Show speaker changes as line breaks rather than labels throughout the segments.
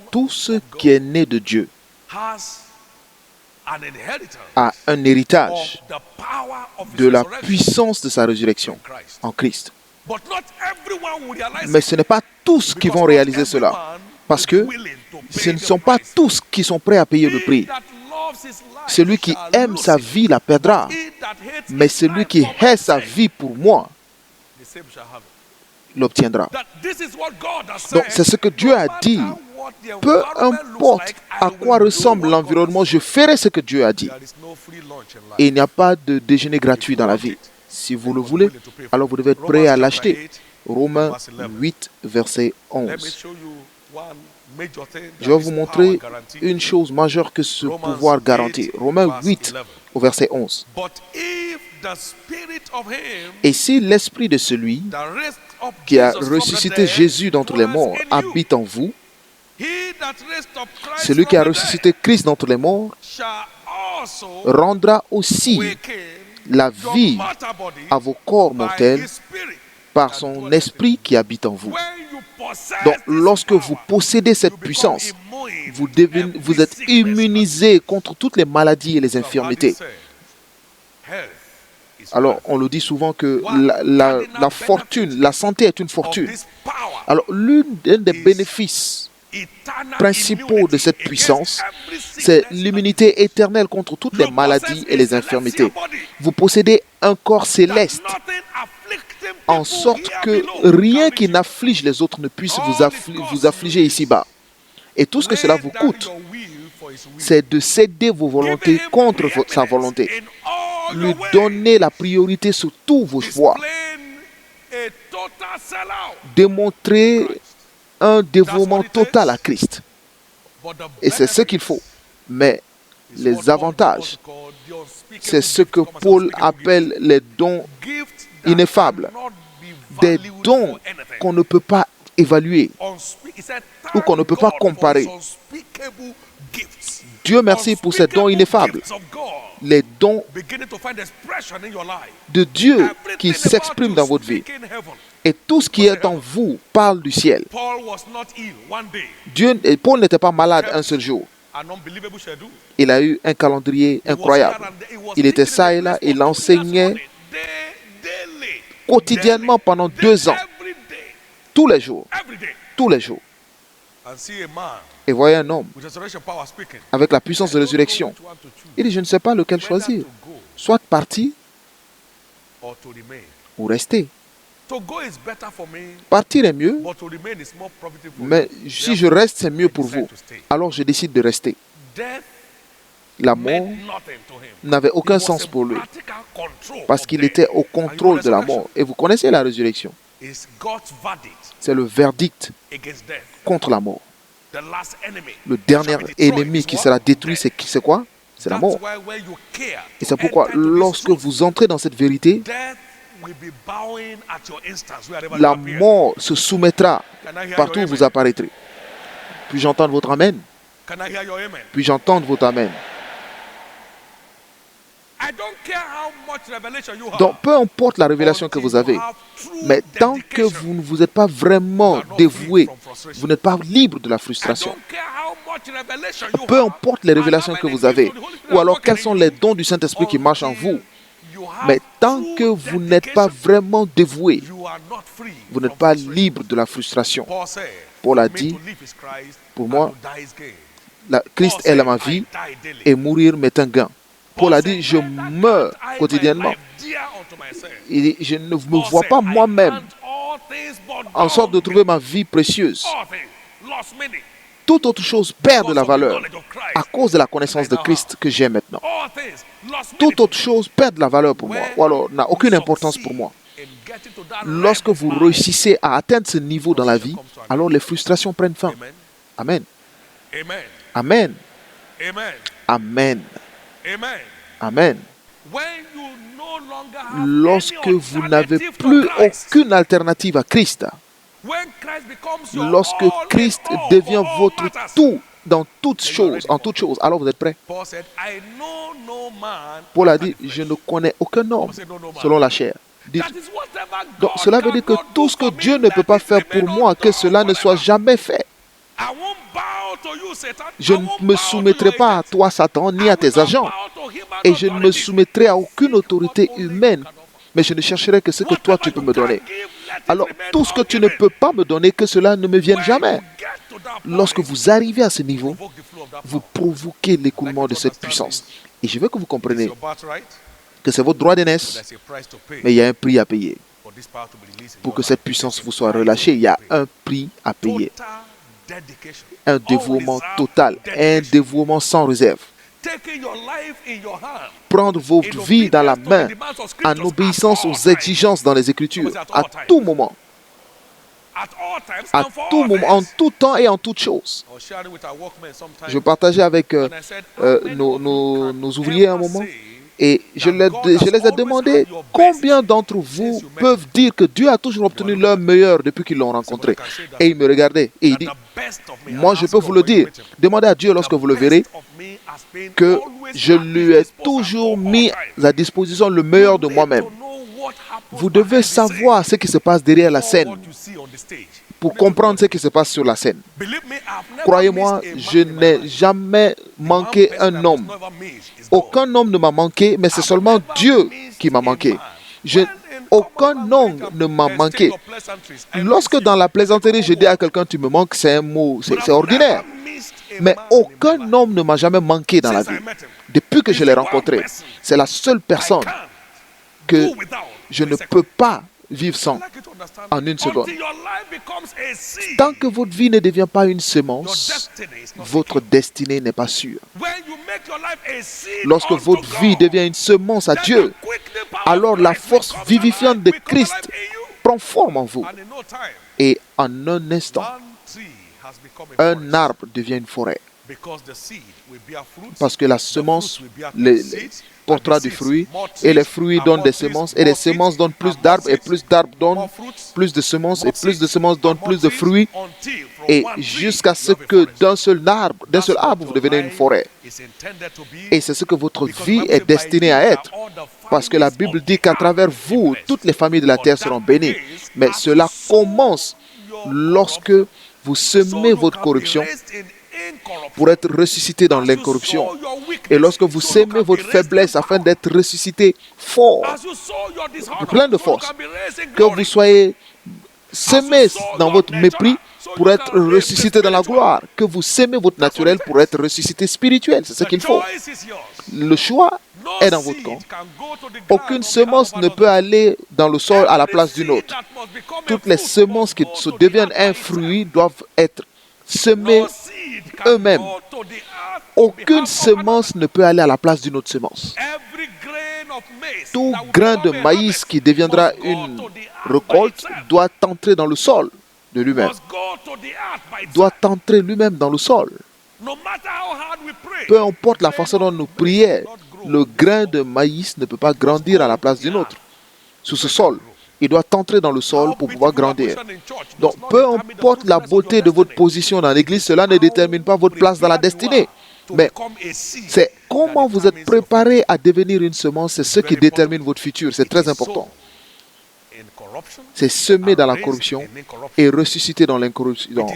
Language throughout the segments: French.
Tout ce qui est né de Dieu a un héritage de la puissance de sa résurrection en Christ. Mais ce n'est pas tous qui vont réaliser cela, parce que ce ne sont pas tous qui sont prêts à payer le prix. Celui qui aime sa vie la perdra, mais celui qui hait sa vie pour moi l'obtiendra. Donc c'est ce que Dieu a dit. Peu importe à quoi ressemble l'environnement, je ferai ce que Dieu a dit. Et il n'y a pas de déjeuner gratuit dans la vie. Si vous le voulez, alors vous devez être prêt à l'acheter. Romains 8, verset 11. Je vais vous montrer une chose majeure que ce pouvoir garantit. Romains 8, au verset 11. Et si l'esprit de celui qui a ressuscité Jésus d'entre les morts habite en vous, celui qui a ressuscité Christ d'entre les morts rendra aussi la vie à vos corps mortels par son esprit qui habite en vous. Donc, lorsque vous possédez cette puissance, vous êtes immunisé contre toutes les maladies et les infirmités. Alors, on le dit souvent que la fortune, la santé est une fortune. Alors, l'un des bénéfices principaux de cette puissance, c'est l'immunité éternelle contre toutes les maladies et les infirmités. Vous possédez un corps céleste, en sorte que rien qui n'afflige les autres ne puisse vous affliger ici-bas. Et tout ce que cela vous coûte, c'est de céder vos volontés contre sa volonté. Lui donner la priorité sur tous vos choix. Démontrer un dévouement total à Christ. Et c'est ce qu'il faut. Mais les avantages, c'est ce que Paul appelle les dons ineffables. Des dons qu'on ne peut pas évaluer ou qu'on ne peut pas comparer. Dieu merci pour ces dons ineffables. Les dons de Dieu qui s'expriment dans votre vie. Et tout ce qui est en vous parle du ciel. Paul n'était pas malade un seul jour. Il a eu un calendrier incroyable. Il était ça et là, il enseignait quotidiennement pendant 2 ans. Tous les jours. Tous les jours. Et voyez un homme avec la puissance de résurrection. Il dit, je ne sais pas lequel choisir. Soit partir ou rester. Partir est mieux, mais si je reste, c'est mieux pour vous. Alors je décide de rester. La mort n'avait aucun sens pour lui, parce qu'il était au contrôle de la mort. Et vous connaissez la résurrection. C'est le verdict contre la mort. Le dernier ennemi qui sera détruit, c'est quoi? C'est la mort. Et c'est pourquoi, lorsque vous entrez dans cette vérité, la mort se soumettra partout où vous apparaîtrez. Puis-je entendre votre amen? Puis-je entendre votre amen? Donc, peu importe la révélation que vous avez, mais tant que vous ne vous êtes pas vraiment dévoué, vous n'êtes pas libre de la frustration. Peu importe les révélations que vous avez, ou alors quels sont les dons du Saint-Esprit qui marchent en vous, mais tant que vous n'êtes pas vraiment dévoué, vous n'êtes pas libre de la frustration. Paul a dit, pour moi, Christ est ma vie et mourir m'est un gain. Paul a dit, je meurs quotidiennement. Il dit, je ne me vois pas moi-même en sorte de trouver ma vie précieuse. Toute autre chose perd de la valeur à cause de la connaissance de Christ que j'ai maintenant. Toute autre chose perd de la valeur pour moi, ou alors n'a aucune importance pour moi. Lorsque vous réussissez à atteindre ce niveau dans la vie, alors les frustrations prennent fin. Amen. Amen. Amen. Amen. Lorsque vous n'avez plus aucune alternative à Christ, lorsque Christ devient votre tout dans toutes choses, en toutes choses, alors vous êtes prêts. Paul a dit, je ne connais aucun homme selon la chair. Donc cela veut dire que tout ce que Dieu ne peut pas faire pour moi, que cela ne soit jamais fait. Je ne me soumettrai pas à toi, Satan, ni à tes agents. Et je ne me soumettrai à aucune autorité humaine. Mais je ne chercherai que ce que toi, tu peux me donner. Alors, tout ce que tu ne peux pas me donner, que cela ne me vienne jamais. Lorsque vous arrivez à ce niveau, vous provoquez l'écoulement de cette puissance. Et je veux que vous compreniez que c'est votre droit d'aînesse, mais il y a un prix à payer. Pour que cette puissance vous soit relâchée, il y a un prix à payer. Un dévouement total, un dévouement sans réserve. Prendre votre vie dans la main en obéissance aux exigences dans les Écritures, à tout moment. À tout moment, en tout temps et en toutes choses. Je partageais avec nos ouvriers un moment et je les ai demandé combien d'entre vous peuvent dire que Dieu a toujours obtenu leur meilleur depuis qu'ils l'ont rencontré. Et il me regardait et il dit, moi je peux vous le dire, demandez à Dieu lorsque vous le verrez que je lui ai toujours mis à disposition le meilleur de moi-même. Vous devez savoir ce qui se passe derrière la scène pour comprendre ce qui se passe sur la scène. Croyez-moi, je n'ai jamais manqué un homme. Aucun homme ne m'a manqué, mais c'est seulement Dieu qui m'a manqué. Aucun homme ne m'a manqué. Lorsque dans la plaisanterie, je dis à quelqu'un, tu me manques, c'est un mot, c'est ordinaire. Mais aucun homme ne m'a jamais manqué dans la vie. Depuis que je l'ai rencontré, c'est la seule personne que je ne peux pas vivre sans en une seconde. Tant que votre vie ne devient pas une semence, votre destinée n'est pas sûre. Lorsque votre vie devient une semence à Dieu, alors la force vivifiante de Christ prend forme en vous. Et en un instant, un arbre devient une forêt. Parce que la semence portera du fruit, et les fruits donnent des semences, et les semences donnent plus d'arbres, et plus d'arbres donnent plus de semences, et plus de semences donnent plus de fruits, et jusqu'à ce que d'un seul arbre, vous devenez une forêt. Et c'est ce que votre vie est destinée à être. Parce que la Bible dit qu'à travers vous, toutes les familles de la terre seront bénies. Mais cela commence lorsque vous semez votre corruption pour être ressuscité dans l'incorruption. Et lorsque vous semez votre faiblesse afin d'être ressuscité fort, plein de force, que vous soyez semé dans votre mépris pour être ressuscité dans la gloire, que vous semez votre naturel pour être ressuscité spirituel, c'est ce qu'il faut. Le choix est dans votre camp. Aucune semence ne peut aller dans le sol à la place d'une autre. Toutes les semences qui se deviennent un fruit doivent être semées eux-mêmes. Aucune semence ne peut aller à la place d'une autre semence. Tout grain de maïs qui deviendra une récolte doit entrer dans le sol de lui-même. Doit entrer lui-même dans le sol. Peu importe la façon dont nous prions, le grain de maïs ne peut pas grandir à la place d'une autre. Sous ce sol, il doit entrer dans le sol pour pouvoir grandir. Donc, peu importe la beauté de votre position dans l'église, cela ne détermine pas votre place dans la destinée. Mais c'est comment vous êtes préparé à devenir une semence, c'est ce qui détermine votre futur. C'est très important. C'est semé dans la corruption et ressuscité dans l'incorruption.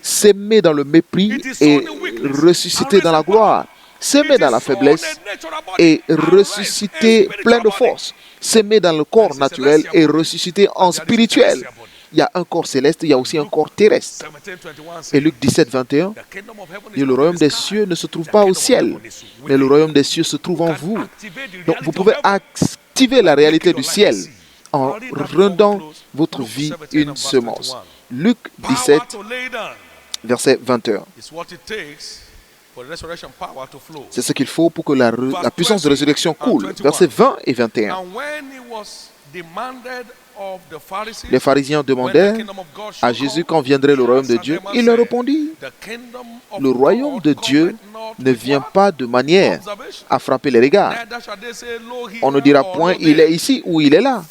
Semé dans le mépris et ressuscité dans la gloire. Semé dans la faiblesse et ressuscité plein de force. Semé dans le corps naturel et ressuscité en spirituel. Il y a un corps céleste, il y a aussi un corps terrestre. Et Luc 17, 21, dit, le royaume des cieux ne se trouve pas au ciel, mais le royaume des cieux se trouve en vous. Donc vous pouvez activer la réalité du ciel en rendant votre vie une semence. Luc 17, verset 21. C'est ce qu'il faut pour que la puissance de résurrection coule. Versets 20 et 21. Les pharisiens demandèrent à Jésus quand viendrait le royaume de Dieu. Il leur répondit, le royaume de Dieu ne vient pas de manière à frapper les regards. On ne dira point, il est ici ou il est là.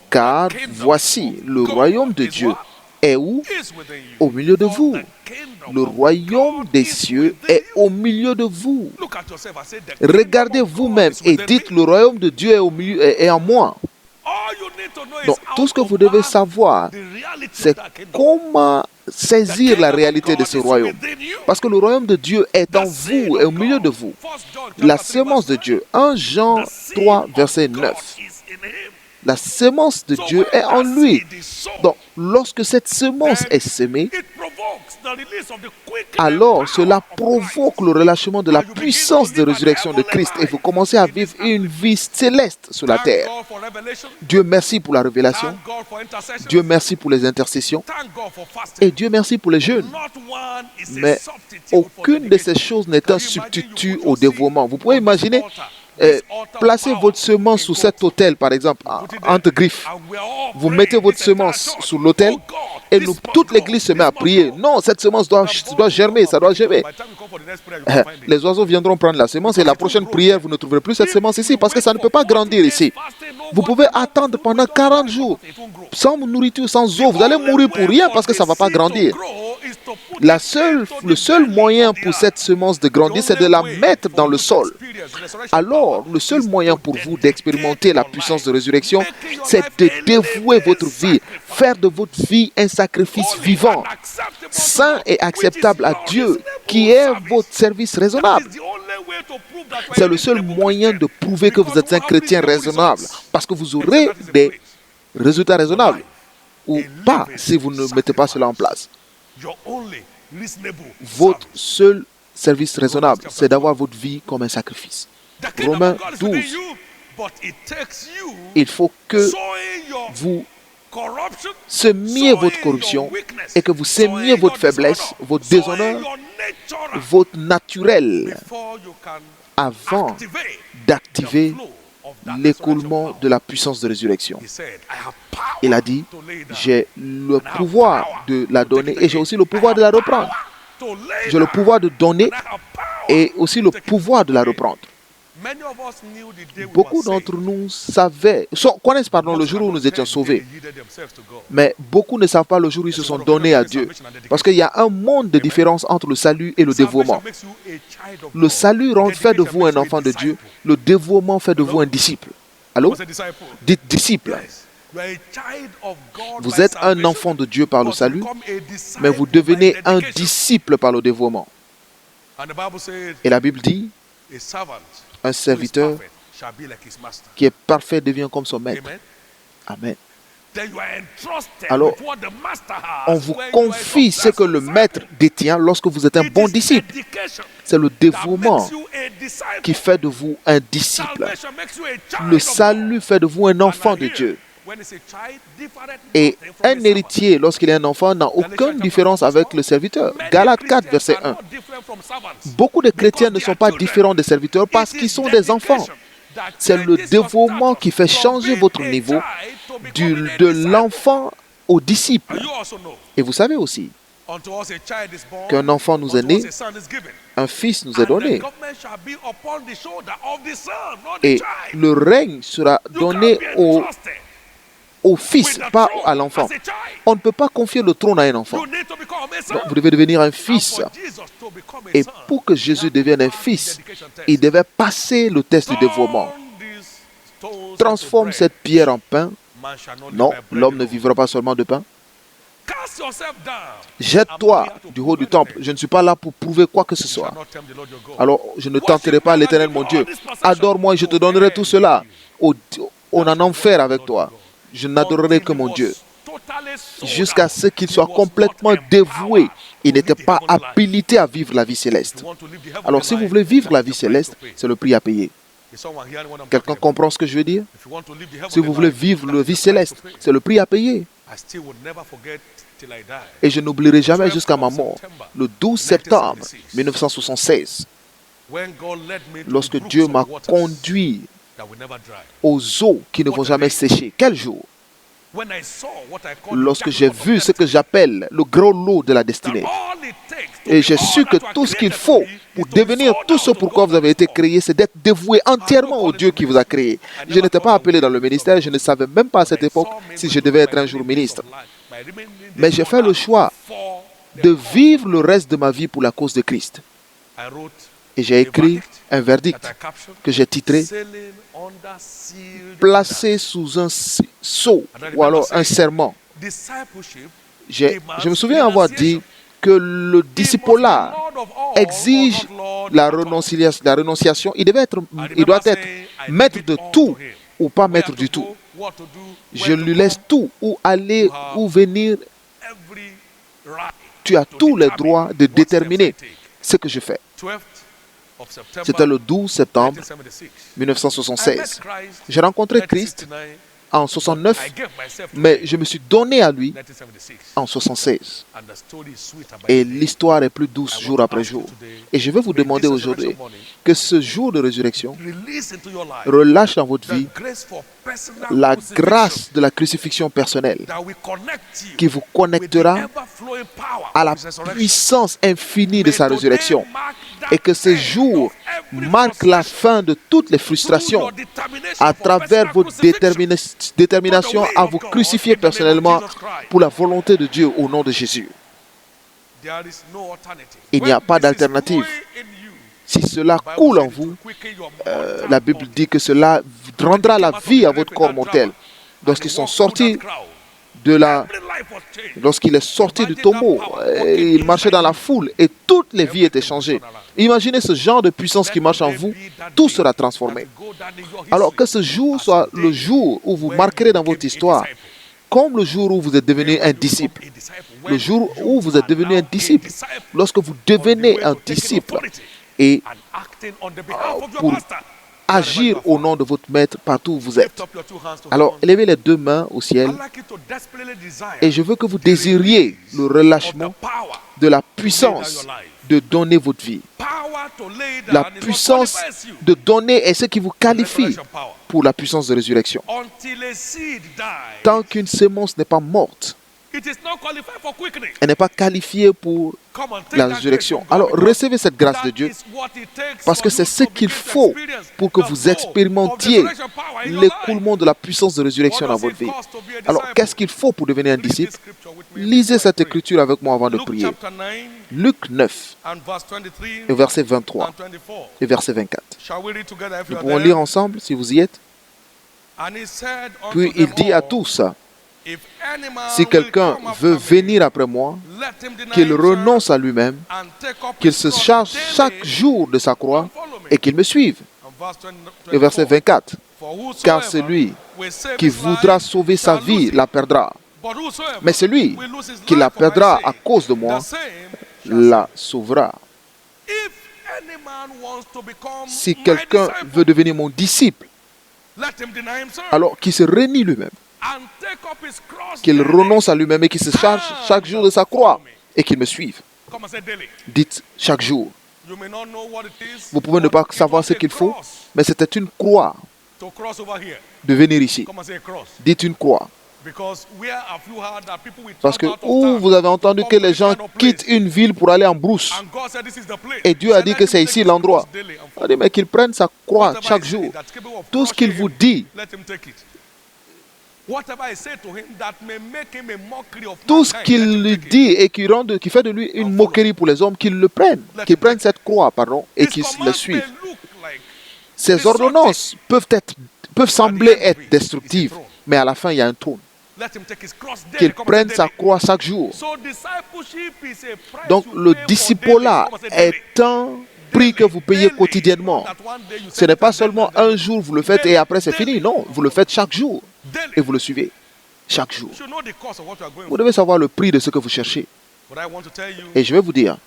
Car voici, le royaume de Dieu est où? Au milieu de vous. Le royaume des cieux est au milieu de vous. Regardez vous-même et dites, le royaume de Dieu est en moi. Donc, tout ce que vous devez savoir, c'est comment saisir la réalité de ce royaume. Parce que le royaume de Dieu est en vous et au milieu de vous. La sémence de Dieu. 1 Jean 3, verset 9. La sémence de Dieu est en lui. Donc, lorsque cette sémence est sémée, alors cela provoque le relâchement de la puissance de résurrection de Christ et vous commencez à vivre une vie céleste sur la terre. Dieu merci pour la révélation. Dieu merci pour les intercessions. Et Dieu merci pour les jeûnes. Mais aucune de ces choses n'est un substitut au dévouement. Vous pouvez imaginer placez votre semence sous cet autel, par exemple, entre griffes. Vous mettez votre semence sous l'autel et toute l'église se met à prier. Non, cette semence doit germer, ça doit germer. Les oiseaux viendront prendre la semence et la prochaine prière, vous ne trouverez plus cette semence ici parce que ça ne peut pas grandir ici. Vous pouvez attendre pendant 40 jours sans nourriture, sans eau. Vous allez mourir pour rien parce que ça ne va pas grandir. Le seul moyen pour cette semence de grandir, c'est de la mettre dans le sol. Alors, le seul moyen pour vous d'expérimenter la puissance de résurrection, c'est de dévouer votre vie, faire de votre vie un sacrifice vivant, saint et acceptable à Dieu, qui est votre service raisonnable. C'est le seul moyen de prouver que vous êtes un chrétien raisonnable, parce que vous aurez des résultats raisonnables, ou pas si vous ne mettez pas cela en place. Votre seul service raisonnable, c'est d'avoir votre vie comme un sacrifice. Romains 12. Il faut que vous semiez votre corruption et que vous semiez votre faiblesse, votre déshonneur, votre naturel avant d'activer l'écoulement de la puissance de résurrection. Il a dit, j'ai le pouvoir de la donner et j'ai aussi le pouvoir de la reprendre. J'ai le pouvoir de donner et aussi le pouvoir de la reprendre. Beaucoup d'entre nous connaissent le jour où nous étions sauvés. Mais beaucoup ne savent pas le jour où ils se sont donnés à Dieu. Parce qu'il y a un monde de différence entre le salut et le dévouement. Le salut fait de vous un enfant de Dieu. Le dévouement fait de vous un disciple. Allô? Dites disciple. Vous êtes un enfant de Dieu par le salut, mais vous devenez un disciple par le dévouement. Et la Bible dit, un serviteur qui est parfait devient comme son maître. Amen. Alors, on vous confie ce que le maître détient lorsque vous êtes un bon disciple. C'est le dévouement qui fait de vous un disciple. Le salut fait de vous un enfant de Dieu. Et un héritier, lorsqu'il est un enfant, n'a aucune différence avec le serviteur. Galates 4, verset 1. Beaucoup de chrétiens ne sont pas différents des serviteurs parce qu'ils sont des enfants. C'est le dévouement qui fait changer votre niveau de l'enfant au disciple. Et vous savez aussi qu'un enfant nous est né, un fils nous est donné. Et le règne sera donné au fils, pas à l'enfant. On ne peut pas confier le trône à un enfant. Donc, vous devez devenir un fils. Et pour que Jésus devienne un fils, il devait passer le test du dévouement. Transforme cette pierre en pain. Non, l'homme ne vivra pas seulement de pain. Jette-toi du haut du temple. Je ne suis pas là pour prouver quoi que ce soit. Alors, je ne tenterai pas l'Éternel, mon Dieu. Adore-moi et je te donnerai tout cela. On en enfer avec toi. Je n'adorerai que mon Dieu. Jusqu'à ce qu'il soit complètement dévoué. Il n'était pas habilité à vivre la vie céleste. Alors, si vous voulez vivre la vie céleste, c'est le prix à payer. Quelqu'un comprend ce que je veux dire? Si vous voulez vivre la vie céleste, c'est le prix à payer. Et je n'oublierai jamais jusqu'à ma mort, le 12 septembre 1976, lorsque Dieu m'a conduit aux eaux qui ne vont jamais sécher. Quel jour? Lorsque j'ai vu ce que j'appelle le gros lot de la destinée. Et j'ai su que tout ce qu'il faut pour devenir tout ce pourquoi vous avez été créé, c'est d'être dévoué entièrement au Dieu qui vous a créé. Je n'étais pas appelé dans le ministère, je ne savais même pas à cette époque si je devais être un jour ministre. Mais j'ai fait le choix de vivre le reste de ma vie pour la cause de Christ. Et j'ai écrit un verdict que j'ai titré « Placé sous un sceau » ou alors un serment. Je me souviens avoir dit que le discipulat exige la renonciation. Il doit être maître de tout ou pas maître du tout. Je lui laisse tout, où aller, où venir. Tu as tous les droits de déterminer ce que je fais. C'était le 12 septembre 1976. J'ai rencontré Christ en 69, mais je me suis donné à lui en 76. Et l'histoire est plus douce jour après jour. Et je vais vous demander aujourd'hui que ce jour de résurrection relâche dans votre vie la grâce de la crucifixion personnelle qui vous connectera à la puissance infinie de sa résurrection. Et que ce jour marque la fin de toutes les frustrations à travers votre détermination à vous crucifier personnellement pour la volonté de Dieu au nom de Jésus. Il n'y a pas d'alternative. Si cela coule en vous, la Bible dit que cela rendra la vie à votre corps mortel. Lorsqu'ils sont sortis lorsqu'il est sorti du tombeau, il marchait dans la foule et toutes les vies étaient changées. Imaginez ce genre de puissance qui marche en vous, tout sera transformé. Alors que ce jour soit le jour où vous marquerez dans votre histoire, comme le jour où vous êtes devenu un disciple. Le jour où vous êtes devenu un disciple. Lorsque vous devenez un disciple et pour agir au nom de votre maître partout où vous êtes. Alors, élevez les deux mains au ciel et je veux que vous désiriez le relâchement de la puissance de donner votre vie. La puissance de donner est ce qui vous qualifie pour la puissance de résurrection. Tant qu'une sémence n'est pas morte, elle n'est pas qualifiée pour la résurrection. Alors recevez cette grâce de Dieu parce que c'est ce qu'il faut pour que vous expérimentiez l'écoulement de la puissance de résurrection dans votre vie. Alors qu'est-ce qu'il faut pour devenir un disciple? Lisez cette écriture avec moi avant de prier. Luc 9, et verset 23 et verset 24. Nous pouvons lire ensemble si vous y êtes. Puis il dit à tous: si quelqu'un veut venir après moi, qu'il renonce à lui-même, qu'il se charge chaque jour de sa croix et qu'il me suive. Et verset 24. Car celui qui voudra sauver sa vie la perdra. Mais celui qui la perdra à cause de moi la sauvera. Si quelqu'un veut devenir mon disciple, alors qu'il se renie lui-même, qu'il renonce à lui-même et qu'il se charge chaque jour de sa croix et qu'il me suive. Dites chaque jour. Vous pouvez ne pas savoir ce qu'il faut, mais c'était une croix de venir ici. Dites une croix. Parce que où vous avez entendu que les gens quittent une ville pour aller en brousse, et Dieu a dit que c'est ici l'endroit. On a dit mais qu'ils prennent sa croix chaque jour. Tout ce qu'il vous dit, tout ce qu'il lui dit et qui fait de lui une moquerie pour les hommes, qu'ils le prennent, qu'ils prennent cette croix, et qu'ils le suivent. Ces ordonnances peuvent sembler être destructives, mais à la fin, il y a un trône. Qu'il prenne sa croix chaque jour. Donc, le discipulat est un prix que vous payez quotidiennement. Ce n'est pas seulement un jour, vous le faites et après c'est fini. Non, vous le faites chaque jour et vous le suivez chaque jour. Vous devez savoir le prix de ce que vous cherchez. Et je vais vous dire,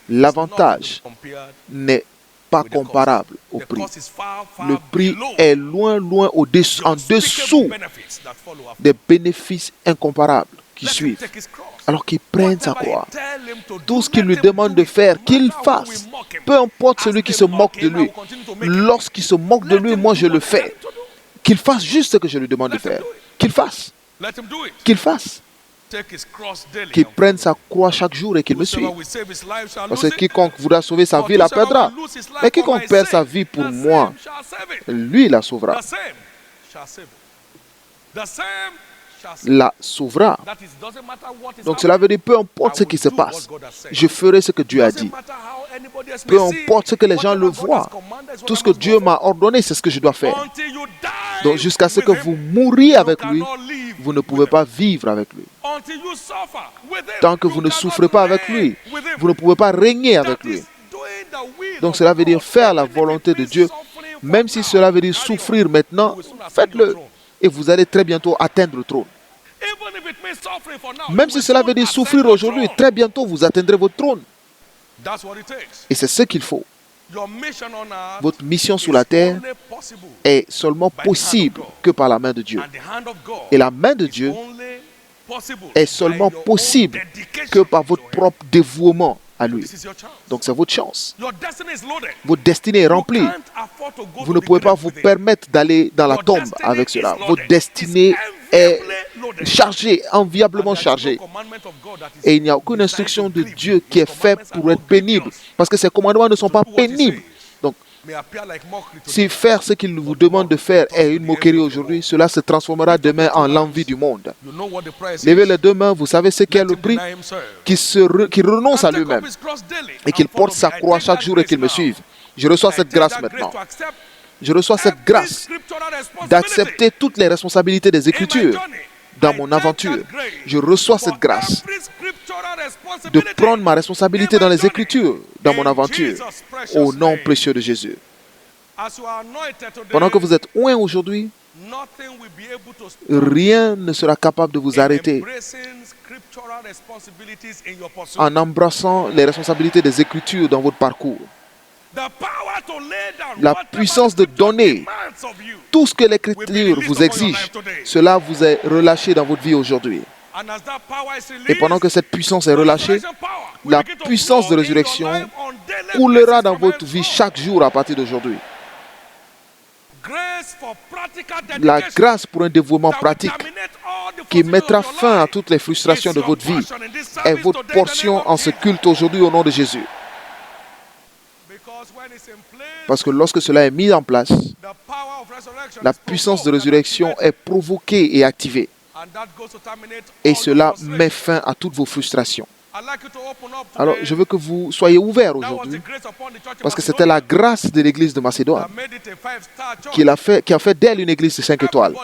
l'avantage n'est pas comparable au prix. Le prix est loin en dessous des bénéfices incomparables qui suivent. Alors qu'il prenne sa croix. Tout ce qu'il lui demande de faire, qu'il fasse. Peu importe celui qui se moque de lui. Lorsqu'il se moque de lui, moi je le fais. Qu'il fasse juste ce que je lui demande de faire. Qu'il fasse. Qu'il fasse. Qu'il prenne sa croix chaque jour et qu'il me suive. Parce que quiconque voudra sauver sa vie la perdra. Mais quiconque perd sa vie pour moi, lui la sauvera. La sauvera. Donc cela veut dire peu importe ce qui se passe, je ferai ce que Dieu a dit. Peu importe ce que les gens le voient, tout ce que Dieu m'a ordonné, c'est ce que je dois faire. Donc jusqu'à ce que vous mouriez avec lui, vous ne pouvez pas vivre avec lui. Tant que vous ne souffrez pas avec lui, vous ne pouvez pas régner avec lui. Donc cela veut dire faire la volonté de Dieu. Même si cela veut dire souffrir maintenant, faites-le. Et vous allez très bientôt atteindre le trône. Même si cela veut dire souffrir aujourd'hui, très bientôt vous atteindrez votre trône. Et c'est ce qu'il faut. Votre mission sur la terre est seulement possible que par la main de Dieu. Et la main de Dieu est seulement possible que par votre propre dévouement à lui. Donc c'est votre chance. Votre destinée est remplie. Vous ne pouvez pas vous permettre d'aller dans la tombe avec cela. Votre destinée est chargée, enviablement chargée. Et il n'y a aucune instruction de Dieu qui est faite pour être pénible. Parce que ces commandements ne sont pas pénibles. Donc, si faire ce qu'il vous demande de faire est une moquerie aujourd'hui, cela se transformera demain en l'envie du monde. Levez les deux mains, vous savez ce qu'est le prix, qui renonce à lui-même et qu'il porte sa croix chaque jour et qu'il me suive. Je reçois cette grâce maintenant. Je reçois cette grâce d'accepter toutes les responsabilités des Écritures dans mon aventure. Je reçois cette grâce de prendre ma responsabilité dans les Écritures, dans mon aventure, au nom précieux de Jésus. Pendant que vous êtes oint aujourd'hui, rien ne sera capable de vous arrêter en embrassant les responsabilités des Écritures dans votre parcours. La puissance de donner tout ce que l'Écriture vous exige, cela vous est relâché dans votre vie aujourd'hui. Et pendant que cette puissance est relâchée, la puissance de résurrection coulera dans votre vie chaque jour à partir d'aujourd'hui. La grâce pour un dévouement pratique qui mettra fin à toutes les frustrations de votre vie est votre portion en ce culte aujourd'hui au nom de Jésus. Parce que lorsque cela est mis en place, la puissance de résurrection est provoquée et activée. Et cela met fin à toutes vos frustrations. Alors, je veux que vous soyez ouverts aujourd'hui, parce que c'était la grâce de l'église de Macédoine qui a fait d'elle une église de 5 étoiles.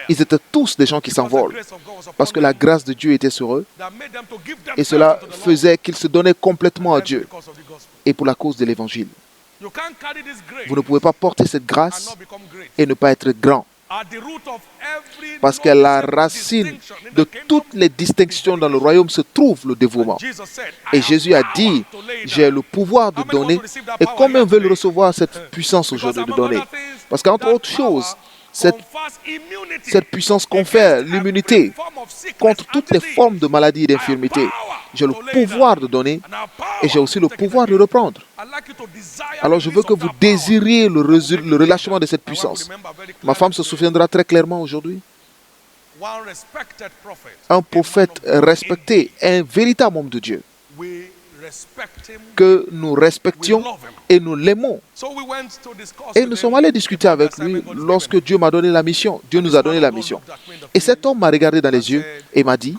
Ils étaient tous des gens qui s'envolent, parce que la grâce de Dieu était sur eux, et cela faisait qu'ils se donnaient complètement à Dieu, et pour la cause de l'évangile. Vous ne pouvez pas porter cette grâce et ne pas être grand. Parce que la racine de toutes les distinctions dans le royaume se trouve le dévouement. Et Jésus a dit, j'ai le pouvoir de donner. Et combien veulent recevoir cette puissance aujourd'hui de donner? Parce qu'entre autres choses, cette puissance confère l'immunité contre toutes les formes de maladies et d'infirmités. J'ai le pouvoir de donner et j'ai aussi le pouvoir de reprendre. Alors je veux que vous désiriez le relâchement de cette puissance. Ma femme se souviendra très clairement aujourd'hui. Un prophète respecté, un véritable homme de Dieu, que nous respections et nous l'aimons. Et nous sommes allés discuter avec lui lorsque Dieu m'a donné la mission. Dieu nous a donné la mission. Et cet homme m'a regardé dans les yeux et m'a dit,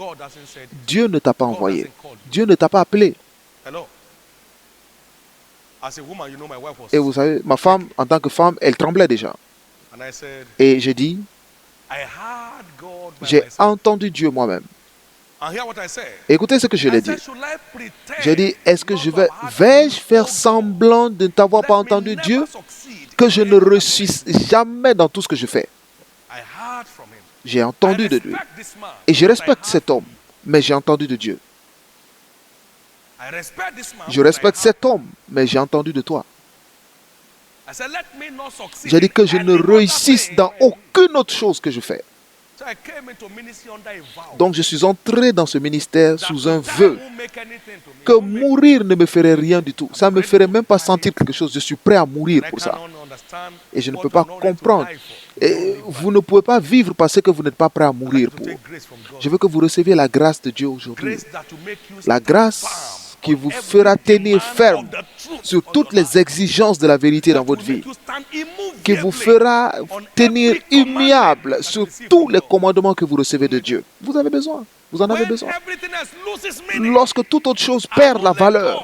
Dieu ne t'a pas envoyé. Dieu ne t'a pas appelé. Et vous savez, ma femme, en tant que femme, elle tremblait déjà. Et j'ai dit, j'ai entendu Dieu moi-même. Écoutez ce que je l'ai dit. J'ai dit, est-ce que vais-je faire semblant de ne t'avoir pas entendu Dieu, que je ne réussisse jamais dans tout ce que je fais? J'ai entendu de lui. Et je respecte cet homme, mais j'ai entendu de Dieu. Je respecte cet homme, mais j'ai entendu de toi. J'ai dit que je ne réussisse dans aucune autre chose que je fais. Donc je suis entré dans ce ministère sous un vœu que mourir ne me ferait rien du tout. Ça ne me ferait même pas sentir quelque chose. Je suis prêt à mourir pour ça. Et je ne peux pas comprendre. Et vous ne pouvez pas vivre parce que vous n'êtes pas prêt à mourir pour. Je veux que vous receviez la grâce de Dieu aujourd'hui. La grâce qui vous fera tenir ferme sur toutes les exigences de la vérité dans votre vie, qui vous fera tenir immuable sur tous les commandements que vous recevez de Dieu. Vous avez besoin, vous en avez besoin. Lorsque toute autre chose perd la valeur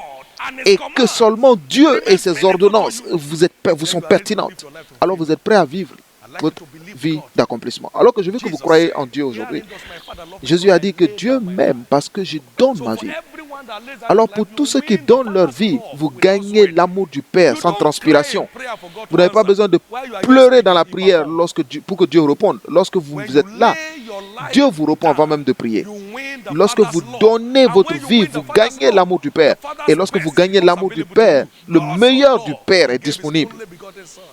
et que seulement Dieu et ses ordonnances vous sont pertinentes, alors vous êtes prêt à vivre votre vie d'accomplissement. Alors que je veux que vous croyez en Dieu aujourd'hui. Jésus a dit que Dieu m'aime parce que je donne ma vie. Alors pour tous ceux qui donnent leur vie, vous gagnez l'amour du Père sans transpiration. Vous n'avez pas besoin de pleurer dans la prière pour que Dieu réponde. Lorsque vous êtes là, Dieu vous répond avant même de prier. Lorsque vous donnez votre vie, vous gagnez l'amour du Père. Et lorsque vous gagnez l'amour du Père, le meilleur du Père est disponible.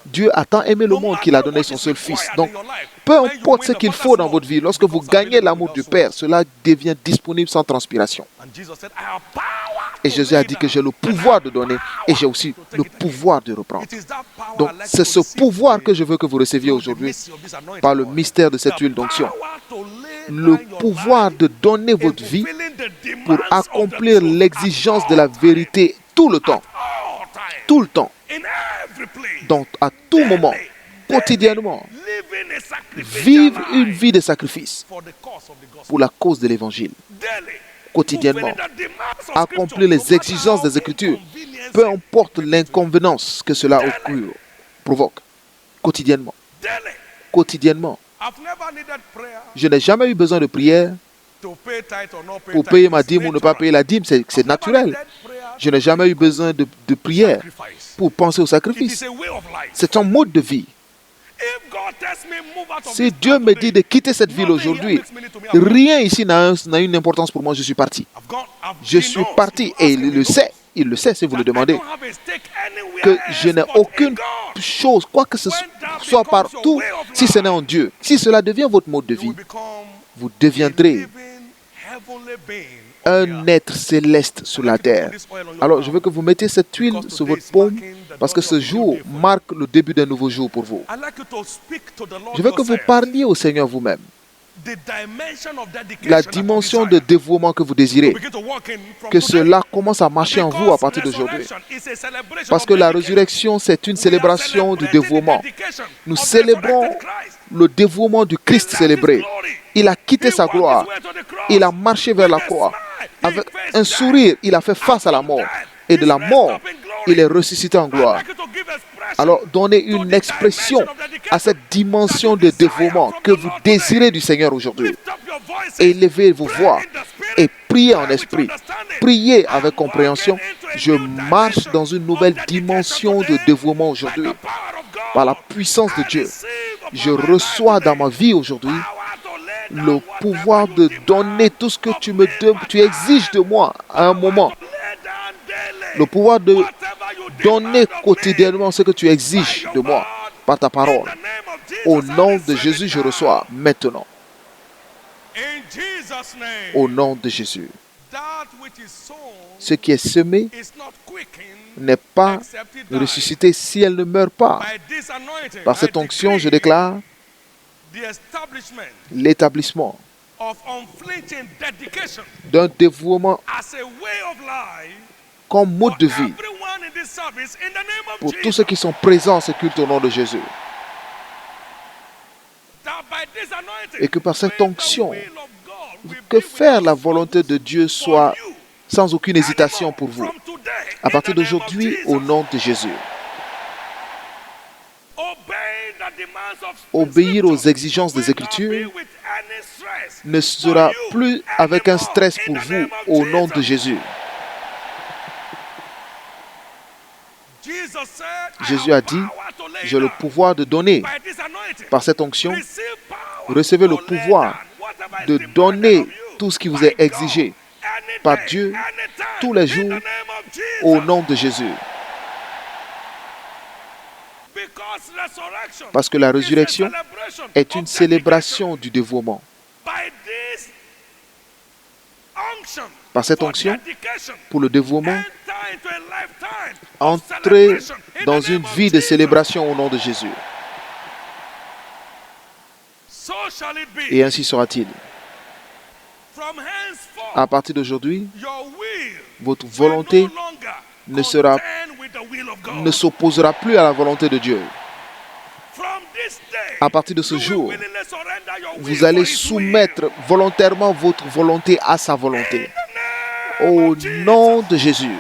Dieu a tant aimé le monde qu'il a donné son seul Fils. Donc, peu importe ce qu'il faut dans votre vie, lorsque vous gagnez l'amour du Père, cela devient disponible sans transpiration. Et Jésus a dit que j'ai le pouvoir de donner et j'ai aussi le pouvoir de reprendre. Donc, c'est ce pouvoir que je veux que vous receviez aujourd'hui par le mystère de cette huile d'onction. Le pouvoir de donner votre vie pour accomplir l'exigence de la vérité tout le temps. Tout le temps. Donc, à tout moment, quotidiennement, vivre une vie de sacrifice pour la cause de l'évangile. Quotidiennement, accomplir les exigences des Écritures, peu importe l'inconvénance que cela provoque. Quotidiennement. Quotidiennement. Je n'ai jamais eu besoin de prière pour payer ma dîme ou ne pas payer la dîme, c'est naturel. Je n'ai jamais eu besoin de prière pour penser au sacrifice. C'est un mode de vie. Si Dieu me dit de quitter cette ville aujourd'hui, rien ici n'a une importance pour moi, je suis parti. Je suis parti et il le sait si vous le demandez, que je n'ai aucune chose, quoi que ce soit partout, si ce n'est en Dieu. Si cela devient votre mode de vie, vous deviendrez un être céleste sur la terre. Alors, je veux que vous mettiez cette huile sur votre paume parce que ce jour marque le début d'un nouveau jour pour vous. Je veux que vous parliez au Seigneur vous-même. La dimension de dévouement que vous désirez, que cela commence à marcher en vous à partir d'aujourd'hui. Parce que la résurrection, c'est une célébration du dévouement. Nous célébrons le dévouement du Christ célébré. Il a quitté sa gloire. Il a marché vers la croix. Avec un sourire, il a fait face à la mort. Et de la mort, il est ressuscité en gloire. Alors, donnez une expression à cette dimension de dévouement que vous désirez du Seigneur aujourd'hui. Élevez vos voix et priez en esprit. Priez avec compréhension. Je marche dans une nouvelle dimension de dévouement aujourd'hui. Par la puissance de Dieu, je reçois dans ma vie aujourd'hui le pouvoir de donner tout ce que tu exiges de moi à un moment. Le pouvoir de donner quotidiennement ce que tu exiges de moi par ta parole. Au nom de Jésus, je reçois maintenant. Au nom de Jésus. Ce qui est semé n'est pas ressuscité si elle ne meurt pas. Par cette onction, je déclare l'établissement d'un dévouement comme mode de vie pour tous ceux qui sont présents à ce culte au nom de Jésus. Et que par cette onction, que faire la volonté de Dieu soit sans aucune hésitation pour vous. À partir d'aujourd'hui, au nom de Jésus. Obéir aux exigences des Écritures ne sera plus avec un stress pour vous au nom de Jésus. Jésus a dit, j'ai le pouvoir de donner. Par cette onction, recevez le pouvoir de donner tout ce qui vous est exigé par Dieu tous les jours au nom de Jésus. Parce que la résurrection est une célébration du dévouement. Par cette onction, pour le dévouement, entrez dans une vie de célébration au nom de Jésus. Et ainsi sera-t-il. À partir d'aujourd'hui, votre volonté ne s'opposera plus à la volonté de Dieu. À partir de ce jour, vous allez soumettre volontairement votre volonté à sa volonté. Au nom de Jésus.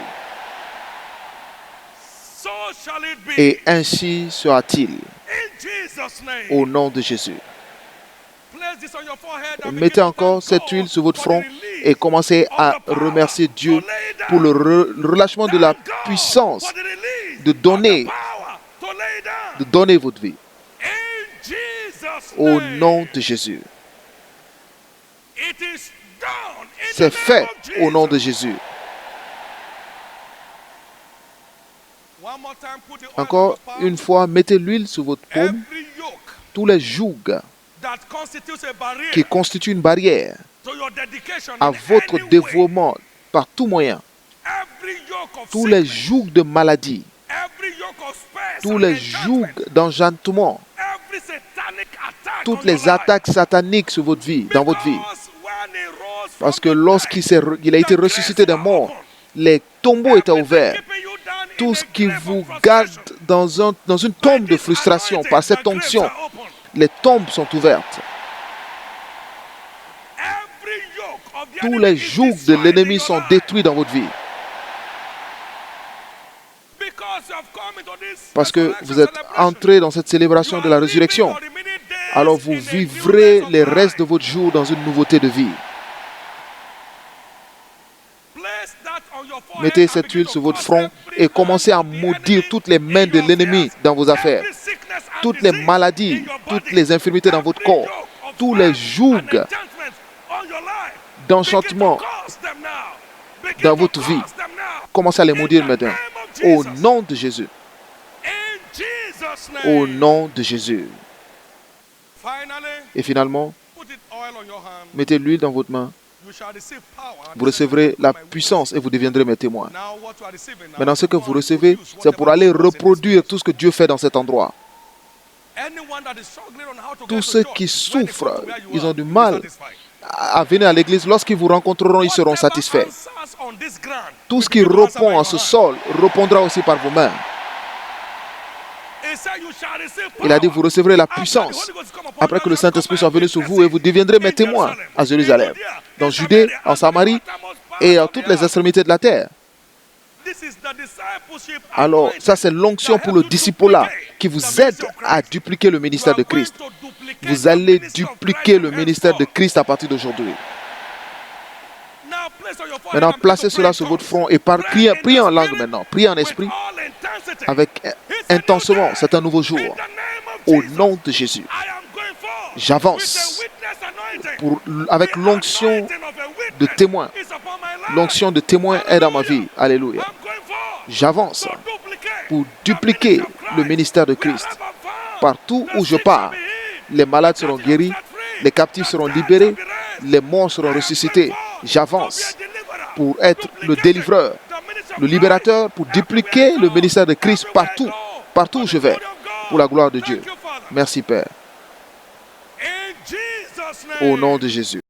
Et ainsi sera-t-il. Au nom de Jésus. Mettez encore cette huile sur votre front et commencez à remercier Dieu pour le relâchement de la puissance de donner votre vie. Au nom de Jésus. C'est fait au nom de Jésus. Encore une fois, mettez l'huile sur votre paume. Tous les jougs qui constituent une barrière à votre dévouement par tout moyen, tous les jougs de maladie, tous les jougs d'enchantement, toutes les attaques sataniques sur votre vie, dans votre vie. Parce que lorsqu'il a été ressuscité des morts, les tombeaux étaient ouverts. Tout ce qui vous garde dans une tombe de frustration par cette onction, les tombes sont ouvertes. Tous les jougs de l'ennemi sont détruits dans votre vie. Parce que vous êtes entré dans cette célébration de la résurrection. Alors vous vivrez les restes de votre jour dans une nouveauté de vie. Mettez cette huile sur votre front et commencez à maudire toutes les mains de l'ennemi dans vos affaires. Toutes les maladies, toutes les infirmités dans votre corps, tous les jougs d'enchantement dans votre vie. Commencez à les maudire maintenant. Au nom de Jésus. Au nom de Jésus. Et finalement, mettez l'huile dans votre main. Vous recevrez la puissance et vous deviendrez mes témoins. Maintenant, ce que vous recevez, c'est pour aller reproduire tout ce que Dieu fait dans cet endroit. Tous ceux qui souffrent, ils ont du mal à venir à l'église. Lorsqu'ils vous rencontreront, ils seront satisfaits. Tout ce qui répond à ce sol répondra aussi par vos mains. Il a dit, vous recevrez la puissance après que le Saint-Esprit soit venu sur vous et vous deviendrez mes témoins à Jérusalem, dans Judée, en Samarie et à toutes les extrémités de la terre. Alors, ça c'est l'onction pour le discipulat qui vous aide à dupliquer le ministère de Christ. Vous allez dupliquer le ministère de Christ à partir d'aujourd'hui. Maintenant, placez cela sur votre front et priez en langue maintenant. Priez en esprit avec intensément. C'est un nouveau jour. Au nom de Jésus. J'avance avec l'onction de témoin. L'onction de témoin est dans ma vie. Alléluia. J'avance pour dupliquer le ministère de Christ. Partout où je pars, les malades seront guéris, les captifs seront libérés, les morts seront ressuscités. J'avance pour être le délivreur, le libérateur, pour dupliquer le ministère de Christ partout, partout où je vais, pour la gloire de Dieu. Merci Père. Au nom de Jésus.